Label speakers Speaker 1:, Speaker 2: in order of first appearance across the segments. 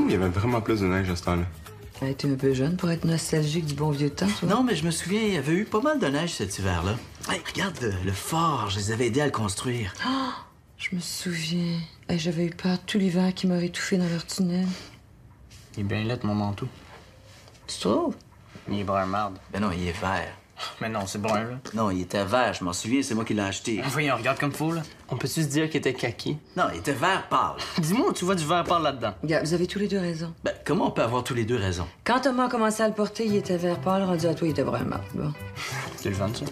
Speaker 1: il y avait vraiment plus de neige à ce temps-là.
Speaker 2: Elle était un peu jeune pour être nostalgique du bon vieux temps, toi.
Speaker 3: Non, mais je me souviens, il y avait eu pas mal de neige cet hiver-là. Hey, regarde le fort, je les avais aidés à le construire.
Speaker 2: Oh, je me souviens. Hey, j'avais eu peur tout l'hiver qu'ils m'auraient étouffé dans leur tunnel.
Speaker 4: Il est bien laid, mon manteau.
Speaker 2: Tu trouves?
Speaker 4: Il est brun marde.
Speaker 3: Ben non, il est vert.
Speaker 4: Mais non, c'est brun, là.
Speaker 3: Non, il était vert, je m'en souviens, c'est moi qui l'ai acheté.
Speaker 4: Voyons, regarde comme faut, là. On peut-tu se dire qu'il était kaki?
Speaker 3: Non, il était vert pâle.
Speaker 4: Dis-moi où tu vois du vert pâle là-dedans.
Speaker 2: Regarde, vous avez tous les deux raison.
Speaker 3: Ben, comment on peut avoir tous les deux raison?
Speaker 2: Quand Thomas a commencé à le porter, il était vert pâle, rendu à toi, il était vraiment bon.
Speaker 4: C'est le fun, ça.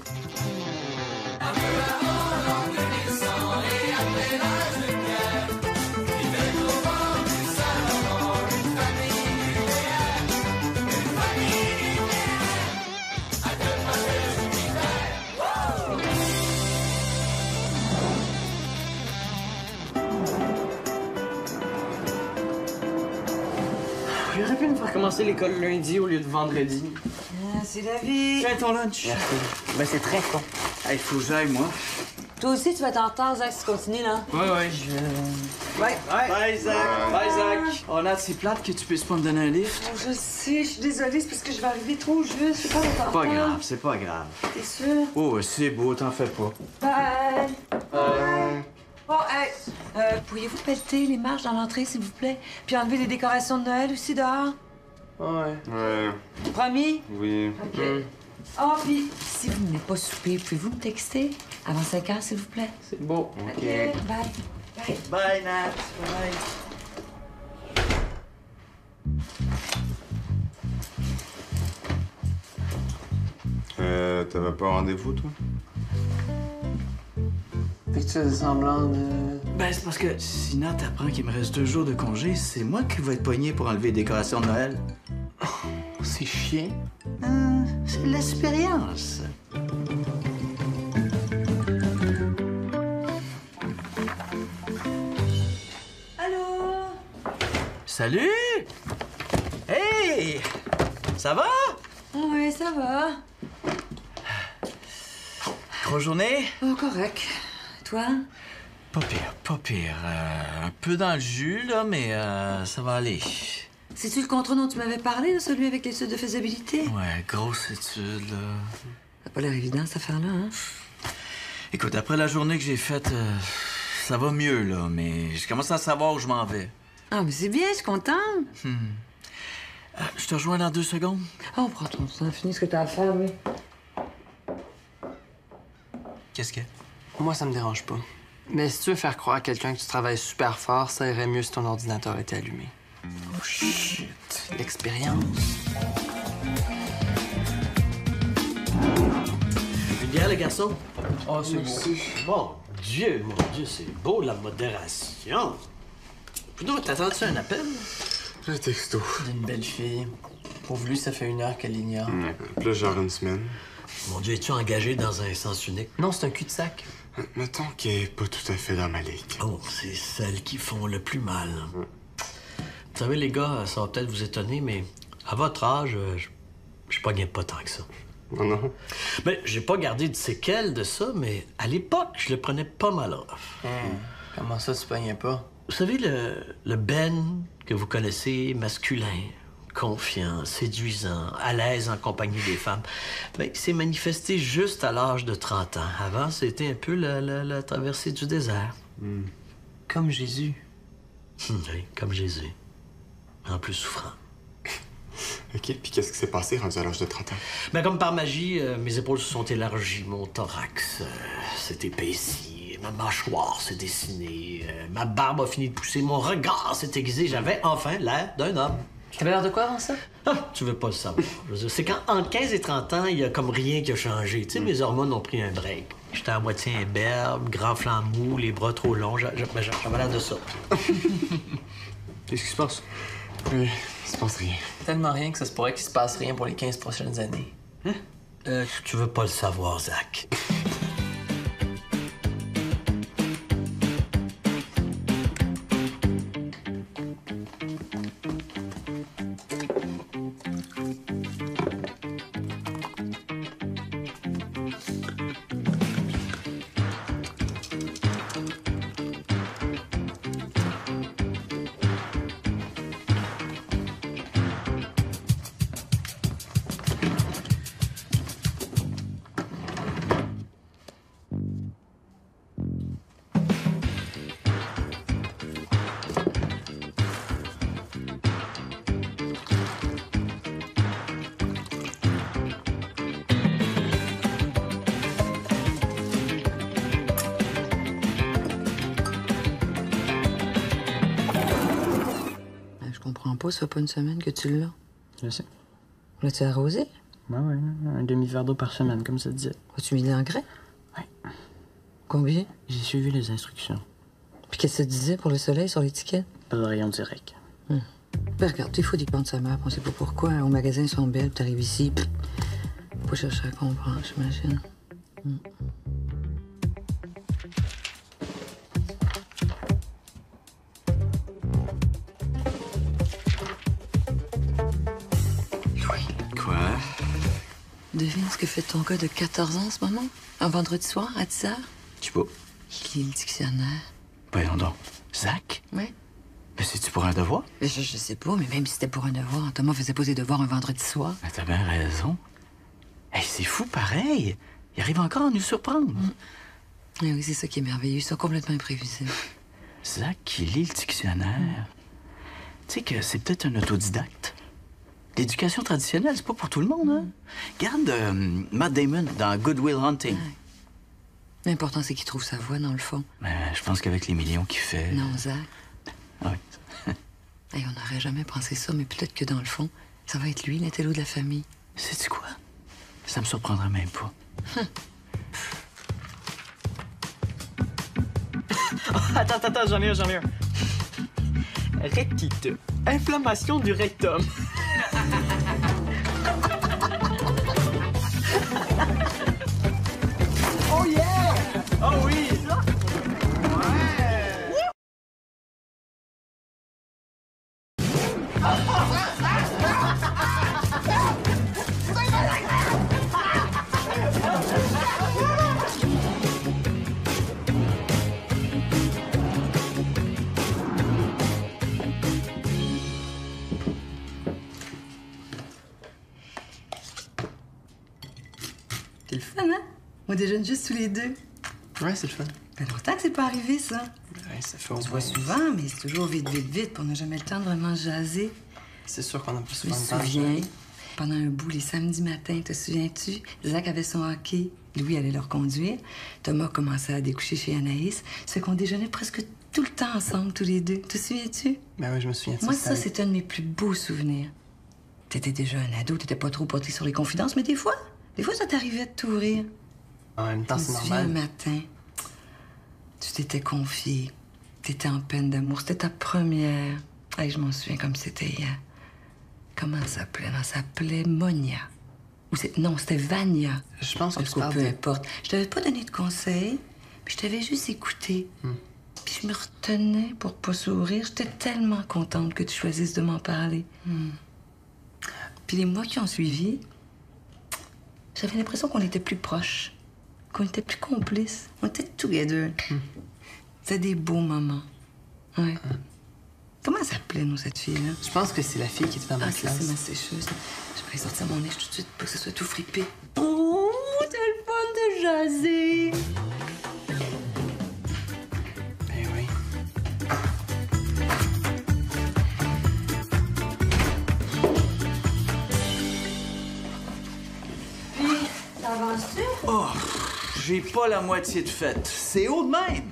Speaker 4: J'aurais pu me faire commencer l'école lundi au lieu de vendredi.
Speaker 2: Ah, c'est la vie.
Speaker 3: Tiens ton lunch.
Speaker 4: Merci. Ben, c'est très con.
Speaker 3: Hey, faut que j'aille, moi.
Speaker 2: Toi aussi, tu vas être en retard, Zach, si tu continues, là.
Speaker 4: Ouais, je...
Speaker 2: Ouais.
Speaker 3: Bye, Zach. Bye, Zach. Oh, là, c'est plate que tu puisses pas me donner un lift.
Speaker 2: Je sais, je suis désolée, c'est parce que je vais arriver trop juste. Je sais pas être en
Speaker 3: Pas
Speaker 2: retard.
Speaker 3: grave, c'est pas grave.
Speaker 2: T'es sûr?
Speaker 3: Oh, c'est beau, t'en fais pas.
Speaker 2: Bye. Bye. Bon, hey, pourriez-vous pelleter les marches dans l'entrée, s'il vous plaît? Puis enlever les décorations de Noël aussi dehors?
Speaker 4: Ouais.
Speaker 1: Ouais,
Speaker 2: Promis?
Speaker 1: oui.
Speaker 2: OK. Oh, puis si vous n'avez pas souper, pouvez-vous me texter avant 5 heures, s'il vous plaît?
Speaker 4: C'est beau.
Speaker 2: OK. Bye. Bye.
Speaker 3: Bye, Nat. Bye.
Speaker 1: T'avais pas rendez-vous, toi?
Speaker 4: Fait que tu faisais semblant de...
Speaker 3: Ben, c'est parce que si Nat apprend qu'il me reste 2 jours de congé, c'est moi qui vais être poigné pour enlever les décorations de Noël.
Speaker 4: C'est chiant.
Speaker 3: C'est de l'expérience.
Speaker 2: Allô?
Speaker 3: Salut! Hey! Ça va?
Speaker 2: Oui, ça va.
Speaker 3: Grosse journée?
Speaker 2: Oh, correct. Toi?
Speaker 3: Pas pire, pas pire. Un peu dans le jus, là, mais ça va aller.
Speaker 2: C'est-tu le contrat dont tu m'avais parlé, là, celui avec l'étude de faisabilité?
Speaker 3: Ouais, grosse étude, là.
Speaker 2: Ça n'a pas l'air évident, cette affaire-là, hein?
Speaker 3: Écoute, après la journée que j'ai faite, ça va mieux, là, mais je commence à savoir où je m'en vais.
Speaker 2: Ah, mais c'est bien, je suis contente.
Speaker 3: Je te rejoins dans 2 secondes.
Speaker 2: Oh, prends ton temps, finis ce que t'as à faire, oui.
Speaker 3: Qu'est-ce que...
Speaker 4: Moi, ça me dérange pas. Mais si tu veux faire croire à quelqu'un que tu travailles super fort, ça irait mieux si ton ordinateur était allumé.
Speaker 3: Oh, shit.
Speaker 4: L'expérience.
Speaker 3: Une bière, les garçons?
Speaker 4: Oh, c'est beau.
Speaker 3: Mon Dieu, c'est beau, la modération. Putain, t'attends-tu un appel?
Speaker 1: Un texto.
Speaker 4: D'une belle fille. Pour lui, ça fait 1 heure qu'elle l'ignore.
Speaker 1: Ouais. Puis là, genre une semaine.
Speaker 3: Mon Dieu, es-tu engagé dans un sens unique?
Speaker 4: Non, c'est un cul-de-sac.
Speaker 1: Mettons qu'elle est pas tout à fait dans ma ligue.
Speaker 3: Oh, c'est celles qui font le plus mal. Vous savez, les gars, ça va peut-être vous étonner, mais à votre âge, je pognais pas tant que ça.
Speaker 1: Oh non?
Speaker 3: Ben, j'ai pas gardé de séquelles de ça, mais à l'époque, je le prenais pas mal off.
Speaker 4: Comment ça, tu pognais pas?
Speaker 3: Vous savez, le Ben que vous connaissez, masculin, confiant, séduisant, à l'aise en compagnie des femmes, ben, il s'est manifesté juste à l'âge de 30 ans. Avant, c'était un peu la traversée du désert.
Speaker 4: Comme Jésus.
Speaker 3: Oui, comme Jésus. En plus souffrant.
Speaker 1: OK, puis qu'est-ce qui s'est passé rendu à l'âge de 30 ans?
Speaker 3: Ben, comme par magie, mes épaules se sont élargies, mon thorax s'est épaissi, ma mâchoire s'est dessinée, ma barbe a fini de pousser, mon regard s'est aiguisé, j'avais enfin l'air d'un homme.
Speaker 4: T'avais l'air de quoi avant ça?
Speaker 3: Ah, tu veux pas le savoir. Je veux dire, c'est quand, entre 15 et 30 ans, il y a comme rien qui a changé. Tu sais, mes hormones ont pris un break. J'étais à moitié imberbe, grand flanc mou, les bras trop longs. J'avais l'air de ça. Qu'est-ce qui se passe?
Speaker 1: Oui, il se passe rien.
Speaker 4: Tellement rien que ça se pourrait qu'il se passe rien pour les 15 prochaines années.
Speaker 3: Tu veux pas le savoir, Zach.
Speaker 2: pas, ça fait pas une semaine que tu l'as.
Speaker 5: Je sais.
Speaker 2: L'as-tu arrosé?
Speaker 5: Ouais, un demi-verre d'eau par semaine, comme ça te disait.
Speaker 2: As-tu mis de l'engrais?
Speaker 5: Ouais.
Speaker 2: Combien?
Speaker 5: J'ai suivi les instructions.
Speaker 2: Puis qu'est-ce que ça disait pour le soleil sur l'étiquette?
Speaker 5: Pas de rayon direct.
Speaker 2: Ben regarde, des fois, des plantes sa mère, on sait pas pourquoi. Au magasin, elles sont belles, t'arrives ici, faut pas chercher à comprendre, j'imagine.
Speaker 1: Quoi?
Speaker 2: Devine ce que fait ton gars de 14 ans en ce moment? Un vendredi soir, à 10 h?
Speaker 1: Je sais pas.
Speaker 2: Il lit le dictionnaire.
Speaker 1: Voyons donc. Zach?
Speaker 2: Ouais.
Speaker 1: Mais c'est-tu pour un devoir?
Speaker 2: Je sais pas, mais même si c'était pour un devoir, Thomas faisait pas ses devoirs un vendredi soir.
Speaker 1: Mais t'as bien raison. Hey, c'est fou pareil. Il arrive encore à nous surprendre.
Speaker 2: Eh oui, c'est ça qui est merveilleux, ça, complètement imprévisible.
Speaker 1: Zach qui lit le dictionnaire. Tu sais que c'est peut-être un autodidacte. L'éducation traditionnelle, c'est pas pour tout le monde, hein? Regarde Matt Damon dans Good Will Hunting.
Speaker 2: L'important, c'est qu'il trouve sa voie, dans le fond.
Speaker 1: Mais je pense qu'avec les millions qu'il fait...
Speaker 2: Non, Zach.
Speaker 1: Oui.
Speaker 2: Hey, on n'aurait jamais pensé ça, mais peut-être que dans le fond, ça va être lui, l'intello de la famille.
Speaker 1: Sais-tu quoi? Ça me surprendrait même pas.
Speaker 5: Attends, j'en ai un. Rectite. Inflammation du rectum. Oh yeah! Oh oui!
Speaker 2: C'est le fun, hein? On déjeune juste tous les deux.
Speaker 4: Ouais, c'est le fun.
Speaker 2: Ça fait longtemps que c'est pas arrivé, ça.
Speaker 4: Ouais, ça fait au
Speaker 2: On se
Speaker 4: moins...
Speaker 2: voit souvent, mais c'est toujours vite, puis on n'a jamais le temps de vraiment jaser.
Speaker 4: C'est sûr qu'on a plus
Speaker 2: Je me
Speaker 4: souvent le temps.
Speaker 2: souviens, pendant un bout, les samedis matins, te souviens-tu? Zach avait son hockey, Louis allait le reconduire. Thomas commençait à découcher chez Anaïs. Ça fait qu'on déjeunait presque tout le temps ensemble, tous les deux. Te souviens-tu?
Speaker 4: Ben oui, je me souviens de ça.
Speaker 2: Moi, ça, c'est un de mes plus beaux souvenirs. T'étais déjà un ado, t'étais pas trop porté sur les confidences, mais des fois, ça t'arrivait de t'ouvrir.
Speaker 4: En même temps,
Speaker 2: Je
Speaker 4: c'est
Speaker 2: me souviens, un
Speaker 4: normal.
Speaker 2: matin, tu t'étais confié. T'étais en peine d'amour. C'était ta première. Hey, je m'en souviens comme c'était hier. Comment elle s'appelait? Non, elle s'appelait Monia. Non, c'était Vania.
Speaker 4: Je pense
Speaker 2: En
Speaker 4: que
Speaker 2: tout
Speaker 4: tu
Speaker 2: cas,
Speaker 4: parles
Speaker 2: peu
Speaker 4: de...
Speaker 2: importe. Je t'avais pas donné de conseils, puis je t'avais juste écouté. Puis je me retenais pour pas sourire. J'étais tellement contente que tu choisisses de m'en parler. Puis les mois qui ont suivi, j'avais l'impression qu'on était plus proches, qu'on était plus complices. On était together. C'était des beaux moments. Ouais. Comment elle s'appelait, nous, cette fille-là?
Speaker 4: Je pense que c'est la fille qui était dans ma
Speaker 2: Ah, ça,
Speaker 4: classe.
Speaker 2: c'est ma sécheuse. Je vais aller sortir mon linge tout de suite pour que ce soit tout fripé. Oh, c'est le fun de jaser!
Speaker 4: Ben oui.
Speaker 2: T'avances-tu?
Speaker 6: Oh, j'ai pas la moitié de fête. C'est haut de même.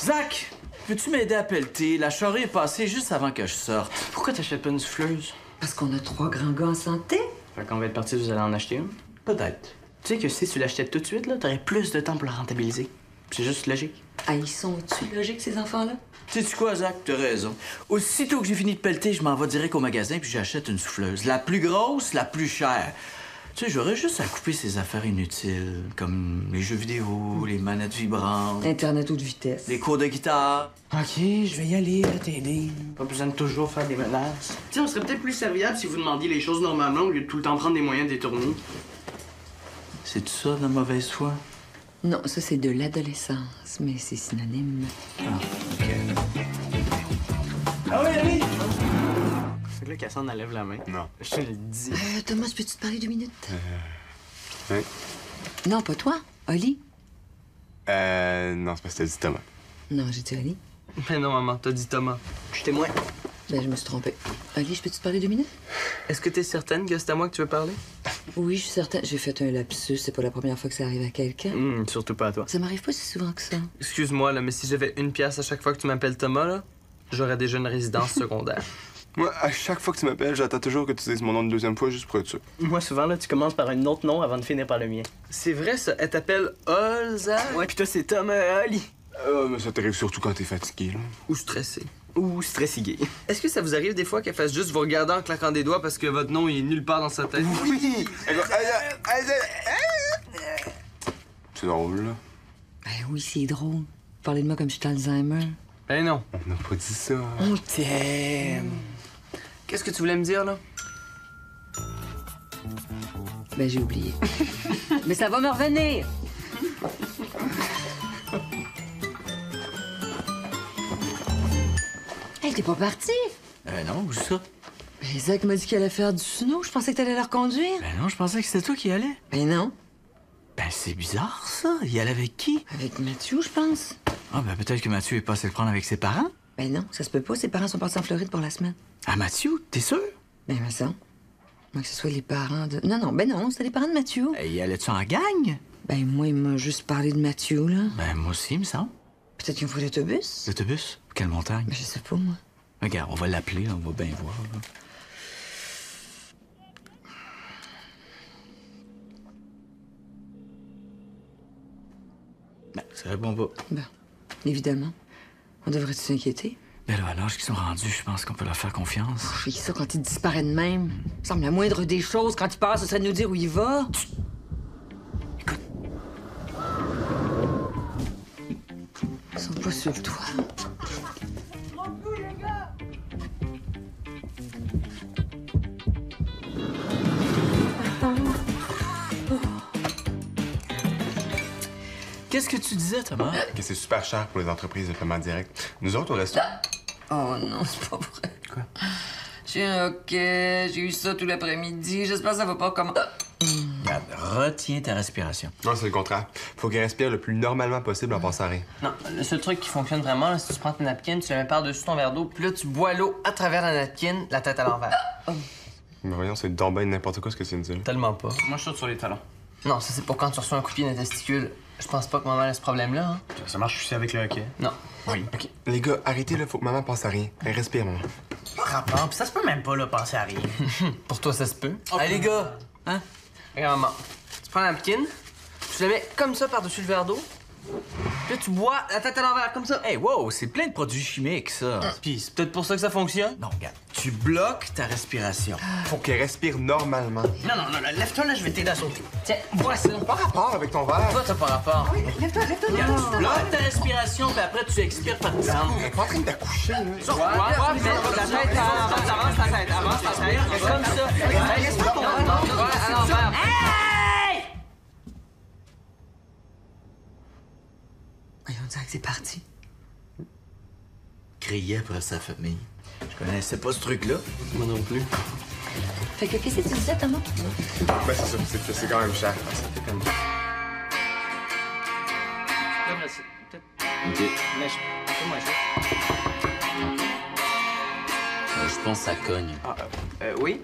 Speaker 6: Zach, peux-tu m'aider à pelleter? La charrue est passée juste avant que je sorte.
Speaker 5: Pourquoi t'achètes pas une souffleuse?
Speaker 2: Parce qu'on a 3 grands gars en santé.
Speaker 5: Fait qu'on va être parti, vous allez en acheter une.
Speaker 6: Peut-être.
Speaker 5: Tu sais que si tu l'achetais tout de suite, là, t'aurais plus de temps pour la rentabiliser. C'est juste logique.
Speaker 2: Ah, ils sont-tu logiques, ces enfants-là?
Speaker 6: Sais-tu quoi, Zach? T'as raison. Aussitôt que j'ai fini de pelleter, je m'en vais direct au magasin puis j'achète une souffleuse. La plus grosse, la plus chère. Tu sais, j'aurais juste à couper ces affaires inutiles, comme les jeux vidéo, les manettes vibrantes,
Speaker 2: Internet haute vitesse.
Speaker 6: les cours de guitare.
Speaker 5: OK, je vais y aller, là, t'aider. Pas besoin de toujours faire des menaces. Tu sais, on serait peut-être plus serviable si vous demandiez les choses normalement au lieu de tout le temps prendre des moyens détournés.
Speaker 6: C'est tout ça, la mauvaise foi?
Speaker 2: Non, ça, c'est de l'adolescence, mais c'est synonyme.
Speaker 5: Ah oui, allez! Fait que là, Cassandre enlève la main.
Speaker 1: Non.
Speaker 5: Je te le dis.
Speaker 2: Thomas, peux-tu te parler 2 minutes?
Speaker 1: Hein?
Speaker 2: Non, pas toi. Oli?
Speaker 1: Non, c'est parce que t'as dit Thomas.
Speaker 2: Non, j'ai dit Oli.
Speaker 4: Mais non, maman, t'as dit Thomas.
Speaker 5: Je suis témoin.
Speaker 2: Ben, je me suis trompée. Oli, je peux te parler 2 minutes?
Speaker 4: Est-ce que t'es certaine que c'est à moi que tu veux parler?
Speaker 2: Oui, je suis certaine. J'ai fait un lapsus. C'est pas la première fois que ça arrive à quelqu'un.
Speaker 4: Surtout pas à toi.
Speaker 2: Ça m'arrive pas si souvent que ça.
Speaker 4: Excuse-moi, là, mais si j'avais 1 pièce à chaque fois que tu m'appelles Thomas, là, j'aurais déjà une résidence secondaire.
Speaker 7: Moi, à chaque fois que tu m'appelles, j'attends toujours que tu dises mon nom une deuxième fois juste pour être sûr.
Speaker 5: Moi, souvent, là, tu commences par un autre nom avant de finir par le mien.
Speaker 4: C'est vrai, ça. Elle t'appelle Olza?
Speaker 5: Ouais, pis toi, c'est Tom Holly.
Speaker 7: Mais ça t'arrive surtout quand t'es fatigué, là.
Speaker 4: Ou stressé.
Speaker 5: Ou stressigué.
Speaker 4: Est-ce que ça vous arrive des fois qu'elle fasse juste vous regarder en claquant des doigts parce que votre nom il est nulle part dans sa tête?
Speaker 7: Oui! C'est drôle, là.
Speaker 2: Ben oui, c'est drôle. Parler de moi comme je suis Alzheimer.
Speaker 4: Ben non.
Speaker 7: On n'a pas dit ça.
Speaker 4: On t'aime. Qu'est-ce que tu voulais me dire, là?
Speaker 2: Ben j'ai oublié. Mais ça va me revenir! Hey, t'es pas parti?
Speaker 1: Non, où ça?
Speaker 2: Ben Zach m'a dit qu'elle allait faire du snow. Je pensais que t'allais la reconduire.
Speaker 1: Ben non, je pensais que c'était toi qui allais.
Speaker 2: Ben non.
Speaker 1: Ben c'est bizarre, ça. Il allait avec qui?
Speaker 2: Avec Mathieu, je pense.
Speaker 1: Ah, ben peut-être que Mathieu est passé le prendre avec ses parents.
Speaker 2: Ben non, ça se peut pas. Ses parents sont partis en Floride pour la semaine.
Speaker 1: Ah, Mathieu, t'es sûr?
Speaker 2: Ben, mais ça. Moi, que ce soit les parents de... Non, ben non, c'était les parents de Mathieu.
Speaker 1: Y allais-tu en gang?
Speaker 2: Ben, moi, il m'a juste parlé de Mathieu, là.
Speaker 1: Ben moi aussi, il me semble.
Speaker 2: Peut-être qu'ils ont pris l'autobus.
Speaker 1: L'autobus? Quelle montagne?
Speaker 2: Ben, je sais pas, moi.
Speaker 1: Regarde, on va l'appeler, on va bien voir. Là. Ben, ça répond pas.
Speaker 2: Ben, évidemment. On devrait s'inquiéter.
Speaker 1: Ben là, à l'âge qu'ils sont rendus, je pense qu'on peut leur faire confiance.
Speaker 2: Je fais ça quand il disparaît de même. Il me semble la moindre des choses, quand il passe, ce serait de nous dire où il va.
Speaker 1: Écoute.
Speaker 2: Ils sont pas sur le toit.
Speaker 1: Qu'est-ce que tu disais, Thomas?
Speaker 7: Que c'est super cher pour les entreprises de paiement direct. Nous autres, au resto.
Speaker 2: Oh non, c'est pas vrai.
Speaker 7: Quoi?
Speaker 2: J'ai un hockey, j'ai eu ça tout l'après-midi. J'espère que ça va pas comme...
Speaker 1: Regarde, retiens ta respiration.
Speaker 7: Non, c'est le contraire. Faut qu'il respire le plus normalement possible en passant à rien.
Speaker 4: Non, le seul truc qui fonctionne vraiment, là, c'est que tu prends ta napkin, tu la mets par-dessus ton verre d'eau, puis là, tu bois l'eau à travers la napkin, la tête à l'envers.
Speaker 7: Mais voyons, c'est donc ben n'importe quoi ce que tu viens de dire.
Speaker 4: Tellement pas.
Speaker 5: Moi, je saute sur les talons.
Speaker 4: Non, ça, c'est pour quand tu reçois un coup de pied dans les testicules. Je pense pas que maman a ce problème-là, hein.
Speaker 5: Ça marche aussi avec le hockey.
Speaker 4: Non.
Speaker 5: Oui.
Speaker 7: OK. Les gars, arrêtez, là. Faut que maman pense à rien. Elle respire, maman.
Speaker 5: Pas rapport, pis ça se peut même pas, là, penser à rien.
Speaker 4: Pour toi, ça se peut.
Speaker 1: Allez, les gars! Hein?
Speaker 4: Regarde, maman. Tu prends la napkin, tu la mets comme ça par-dessus le verre d'eau, puis là, tu bois la tête à l'envers, comme ça.
Speaker 1: Hey, wow, c'est plein de produits chimiques, ça.
Speaker 4: Puis c'est peut-être pour ça que ça fonctionne.
Speaker 1: Non, regarde, tu bloques ta respiration.
Speaker 7: Faut qu'elle respire normalement.
Speaker 5: Non, lève-toi, là, je vais t'aider à sauter.
Speaker 4: Tiens, bois ça.
Speaker 7: Pas rapport avec ton verre.
Speaker 4: Toi, t'as pas rapport.
Speaker 1: Regarde, tu bloques ta respiration, puis après, tu expires par tes
Speaker 7: Elle est pas en train d'accoucher, là.
Speaker 4: Ouais, mais la tête à l'envers, avance la tête, avance la tête, comme ça. Laisse-moi ton verre. Ouais, à l'envers.
Speaker 2: Voyons, Zach, c'est parti.
Speaker 1: Criait après sa famille. Je connaissais pas ce truc-là.
Speaker 4: Moi non plus.
Speaker 2: Fait que qu'est-ce que tu disais, Thomas?
Speaker 7: Ben, c'est ça. C'est quand même cher. Ça fait comme...
Speaker 1: OK.
Speaker 5: Mais fais-moi ça.
Speaker 8: Je pense que ça cogne.
Speaker 5: Oui?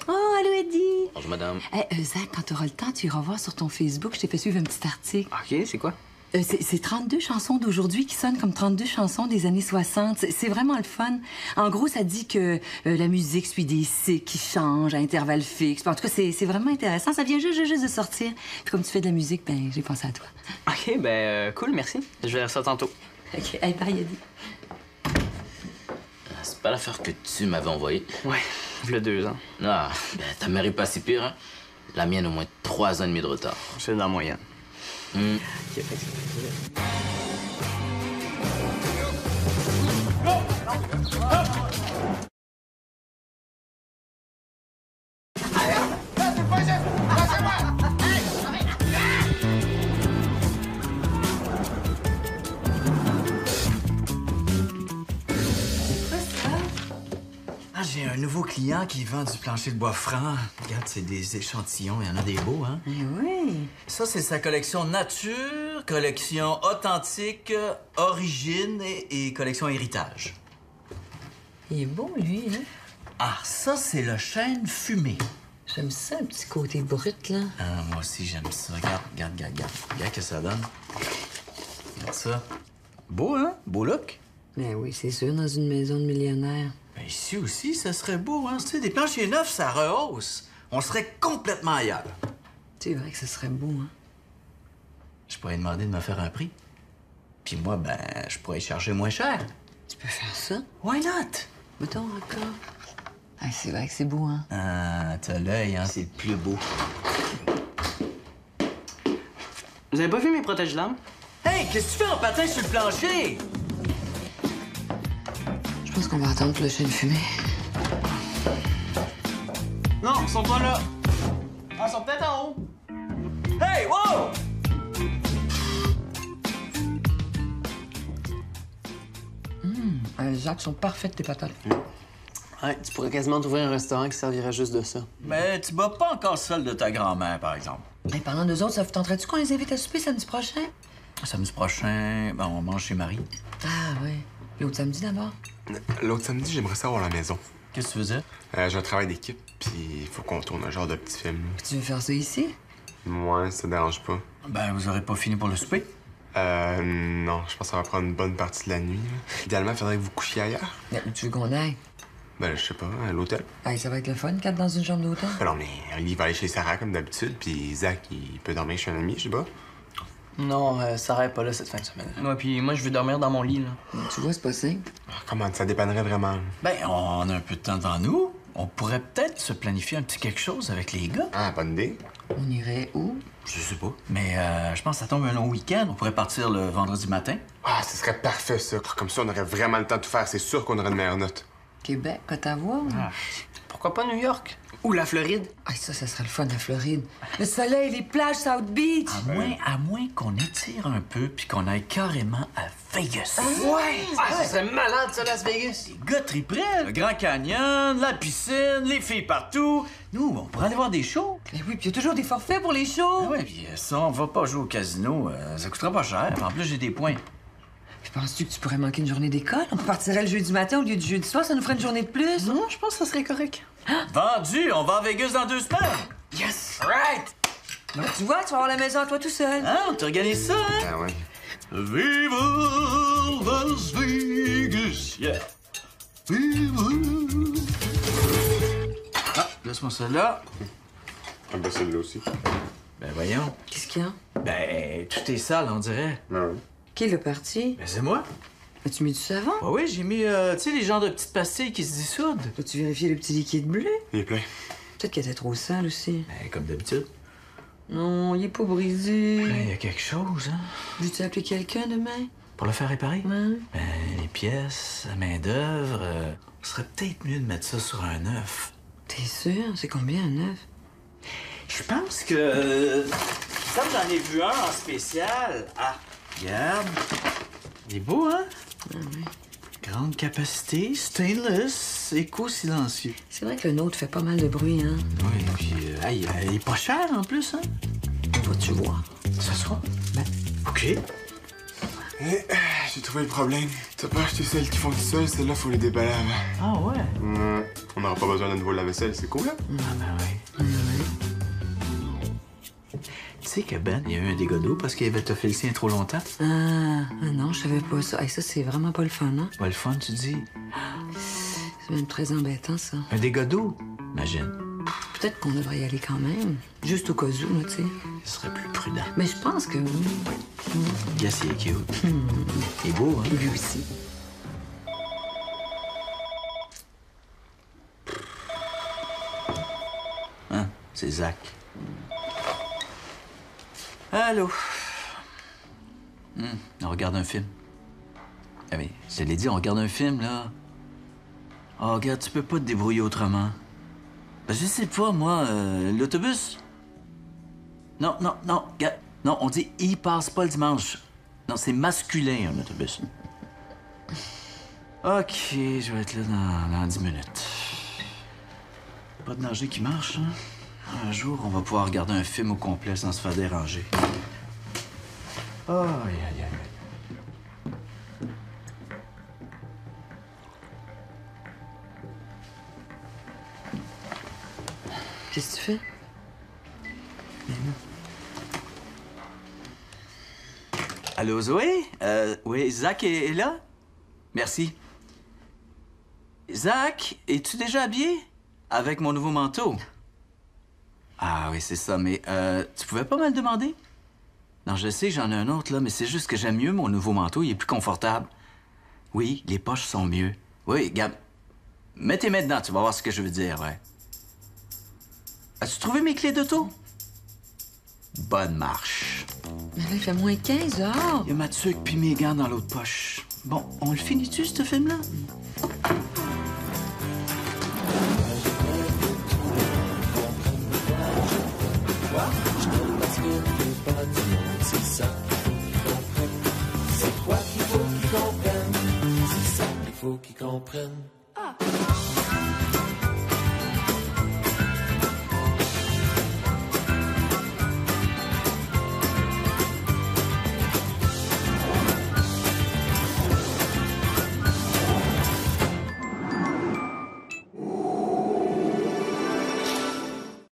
Speaker 2: Oh, allô, Eddie!
Speaker 8: Bonjour, madame.
Speaker 2: Hey, Zach, quand t'auras le temps, tu iras voir sur ton Facebook. Je t'ai fait suivre un petit article.
Speaker 5: OK, c'est quoi?
Speaker 2: C'est 32 chansons d'aujourd'hui qui sonnent comme 32 chansons des années 60. C'est vraiment le fun. En gros, ça dit que la musique suit des cycles qui changent à intervalles fixes. En tout cas, c'est vraiment intéressant. Ça vient juste de sortir. Puis comme tu fais de la musique, ben j'ai pensé à toi.
Speaker 5: OK, ben, cool, merci. Je vais faire ça tantôt.
Speaker 2: OK. Hey, bye, Eddie.
Speaker 8: C'est pas l'affaire que tu m'avais envoyée.
Speaker 5: Ouais, il y a 2 ans.
Speaker 8: Ah, ben, ta mère est pas si pire, hein? La mienne, au moins 3 ans et demi de retard.
Speaker 5: C'est dans la moyenne.
Speaker 8: Hmm.
Speaker 5: OK, fait que c'est...
Speaker 1: Ah, j'ai un nouveau client qui vend du plancher de bois franc. Regarde, c'est des échantillons, il y en a des beaux, hein?
Speaker 2: Oui.
Speaker 1: Ça, c'est sa collection nature, collection authentique, origine et collection héritage.
Speaker 2: Il est beau, lui, hein?
Speaker 1: Ah, ça, c'est le chêne fumé.
Speaker 2: J'aime ça, un petit côté brut, là.
Speaker 1: Ah, moi aussi, j'aime ça. Regarde. Regarde que ça donne. Regarde ça. Beau, hein? Beau look.
Speaker 2: Ben oui, c'est sûr, dans une maison de millionnaire.
Speaker 6: Ben ici aussi, ça serait beau, hein? Tu sais, des planchers neufs, ça rehausse. On serait complètement ailleurs.
Speaker 2: C'est vrai que ce serait beau, hein?
Speaker 6: Je pourrais demander de me faire un prix. Puis moi, ben, je pourrais y charger moins cher.
Speaker 2: Tu peux faire ça?
Speaker 6: Why not?
Speaker 2: Mettons encore. Ah, c'est vrai que c'est beau, hein?
Speaker 6: Ah, t'as l'œil, hein? C'est le plus beau.
Speaker 5: Vous avez pas vu mes protège-lames?
Speaker 6: Hey, qu'est-ce que tu fais en patin sur le plancher?
Speaker 2: Je pense qu'on va attendre que le chien fume.
Speaker 5: Non, ils sont pas là. Ah, ils sont peut-être en haut.
Speaker 6: Hey, wow!
Speaker 2: Les Jacques sont parfaites, tes patates.
Speaker 4: Ouais, tu pourrais quasiment trouver un restaurant qui servirait juste de ça.
Speaker 6: Mais tu bats pas encore celle de ta grand-mère, par exemple.
Speaker 2: Hey, parlant d'eux autres, ça vous tenterait-tu qu'on les invite à souper samedi prochain?
Speaker 6: Samedi prochain, ben, on mange chez Marie.
Speaker 2: Ah, ouais. L'autre samedi, d'abord?
Speaker 7: L'autre samedi, j'aimerais ça avoir la maison.
Speaker 6: Qu'est-ce que tu faisais?
Speaker 7: J'ai un travail d'équipe, puis il faut qu'on tourne un genre de petit film.
Speaker 2: Tu veux faire ça ici?
Speaker 7: Moi, ça te dérange pas.
Speaker 6: Ben, vous aurez pas fini pour le souper?
Speaker 7: Non, je pense que ça va prendre une bonne partie de la nuit. Là. Idéalement, il faudrait que vous couchiez ailleurs.
Speaker 2: Où tu veux qu'on aille?
Speaker 7: Ben, je sais pas, à l'hôtel.
Speaker 2: Hey, ça va être le fun, 4 dans une chambre d'hôtel?
Speaker 7: Ben non, mais il va aller chez Sarah comme d'habitude, puis Zach, il peut dormir chez un ami, je sais pas.
Speaker 4: Non, Sarah est pas là cette fin de semaine.
Speaker 5: Ouais, puis moi, je veux dormir dans mon lit, là.
Speaker 2: Tu vois, c'est pas simple.
Speaker 7: Comment ça dépannerait vraiment?
Speaker 6: Ben, on a un peu de temps devant nous. On pourrait peut-être se planifier un petit quelque chose avec les gars.
Speaker 7: Ah, bonne idée.
Speaker 2: On irait où?
Speaker 6: Je sais pas. Mais je pense que ça tombe un long week-end. On pourrait partir le vendredi matin.
Speaker 7: Ah, ce serait parfait, ça. Comme ça, on aurait vraiment le temps de tout faire. C'est sûr qu'on aurait une meilleure note.
Speaker 2: Québec, Ottawa?
Speaker 5: Pourquoi pas New York? Ou la Floride?
Speaker 2: Ah, ça serait le fun, la Floride. Le soleil, les plages, South Beach.
Speaker 6: À moins qu'on étire un peu puis qu'on aille carrément à Vegas.
Speaker 5: Ouais! Ah, ça serait malade, ça, Las Vegas!
Speaker 6: Les gars triperaient. Le Grand Canyon, la piscine, les filles partout. Nous, on pourrait aller voir des shows.
Speaker 2: Mais oui, puis il y a toujours des forfaits pour les shows.
Speaker 6: Ah ouais, puis ça, on va pas jouer au casino. Ça coûtera pas cher. En plus, j'ai des points.
Speaker 2: Puis penses-tu que tu pourrais manquer une journée d'école? On partirait le jeudi matin au lieu du jeudi soir, ça nous ferait une journée de plus.
Speaker 5: Non, je pense que ça serait correct.
Speaker 6: Vendu! On va à Vegas dans 2 semaines!
Speaker 5: Yes!
Speaker 6: Right!
Speaker 2: Ben, tu vois, tu vas avoir la maison à toi tout seul.
Speaker 6: Hein? On t'organise ça, hein?
Speaker 7: Ah ouais.
Speaker 6: Viva Las Vegas! Yeah! Viva! Ah, laisse-moi ça là.
Speaker 7: Ah, ben celle-là aussi.
Speaker 6: Ben voyons.
Speaker 2: Qu'est-ce qu'il y a?
Speaker 6: Ben, tout est sale, on dirait.
Speaker 7: Ah ouais.
Speaker 2: Qui l'a parti?
Speaker 6: Ben c'est moi.
Speaker 2: As-tu mis du savon?
Speaker 6: Ben oui, j'ai mis, tu sais, les genres de petites pastilles qui se dissoudent.
Speaker 2: As-tu vérifié le petit liquide bleu?
Speaker 7: Il est plein.
Speaker 2: Peut-être qu'elle était trop sale aussi.
Speaker 6: Ben, comme d'habitude.
Speaker 2: Non, il est pas brisé.
Speaker 6: Ben, il y a quelque chose, hein?
Speaker 2: Veux-tu appeler quelqu'un demain?
Speaker 6: Pour le faire réparer?
Speaker 2: Ouais.
Speaker 6: Ben, les pièces, la main-d'œuvre, ce serait peut-être mieux de mettre ça sur un neuf.
Speaker 2: T'es sûr? C'est combien un neuf?
Speaker 6: Je pense que. Comme j'en ai vu un en spécial. Ah, regarde. Il est beau, hein?
Speaker 2: Ah oui.
Speaker 6: Grande capacité, stainless, éco-silencieux.
Speaker 2: C'est vrai que le nôtre fait pas mal de bruit, hein?
Speaker 6: Oui, puis, hey, il est pas cher en plus, hein?
Speaker 2: Vas-tu voir?
Speaker 6: Ce soir?
Speaker 2: Ben.
Speaker 6: OK.
Speaker 7: J'ai trouvé le problème. T'as pas acheté celles qui font tout seul, celles-là, faut les déballer avant.
Speaker 6: Ah ouais?
Speaker 7: On n'aura pas besoin d'un nouveau lave-vaisselle, c'est cool, hein?
Speaker 6: Ah ben oui. Tu sais que Ben, il y a eu un dégât d'eau parce qu'il avait toffé le sien trop longtemps.
Speaker 2: Ah non, je savais pas ça. Hey, ça, c'est vraiment pas le fun, hein?
Speaker 6: Pas le fun, tu dis?
Speaker 2: C'est même très embêtant, ça.
Speaker 6: Un dégât d'eau? Imagine.
Speaker 2: Peut-être qu'on devrait y aller quand même. Juste au cas où, là, tu sais.
Speaker 6: Ce serait plus prudent.
Speaker 2: Mais je pense que oui.
Speaker 6: Yes, il est cute. Il est beau, hein?
Speaker 2: Lui aussi.
Speaker 6: Hein? C'est Zach. Allô? On regarde un film. Ah oui, je te l'ai dit, on regarde un film, là. Oh, regarde, tu peux pas te débrouiller autrement. Ben, je sais pas, moi, l'autobus? Non, regarde. Non, on dit « il passe pas le dimanche ». Non, c'est masculin, un autobus. OK, je vais être là dans 10 minutes. Pas de danger qui marche, hein? Un jour, on va pouvoir regarder un film au complet sans se faire déranger. Oh, aïe, aïe, aïe.
Speaker 2: Qu'est-ce que tu fais?
Speaker 6: Allô, Zoé? Oui, Zach est là? Merci. Zach, es-tu déjà habillé? Avec mon nouveau manteau. Ah oui, c'est ça, mais tu pouvais pas me le demander? Non, je sais, j'en ai un autre, là, mais c'est juste que j'aime mieux mon nouveau manteau, il est plus confortable. Oui, les poches sont mieux. Oui, regarde. Mets tes mains dedans, tu vas voir ce que je veux dire, ouais. As-tu trouvé mes clés d'auto? Bonne marche.
Speaker 2: Mais là, il fait moins 15 dehors.
Speaker 6: Il y a ma tuque puis mes gants dans l'autre poche. Bon, on le finit-tu, ce film-là?
Speaker 9: C'est quoi qu'il faut qu'ils comprennent? C'est ça qu'il faut qu'ils comprennent.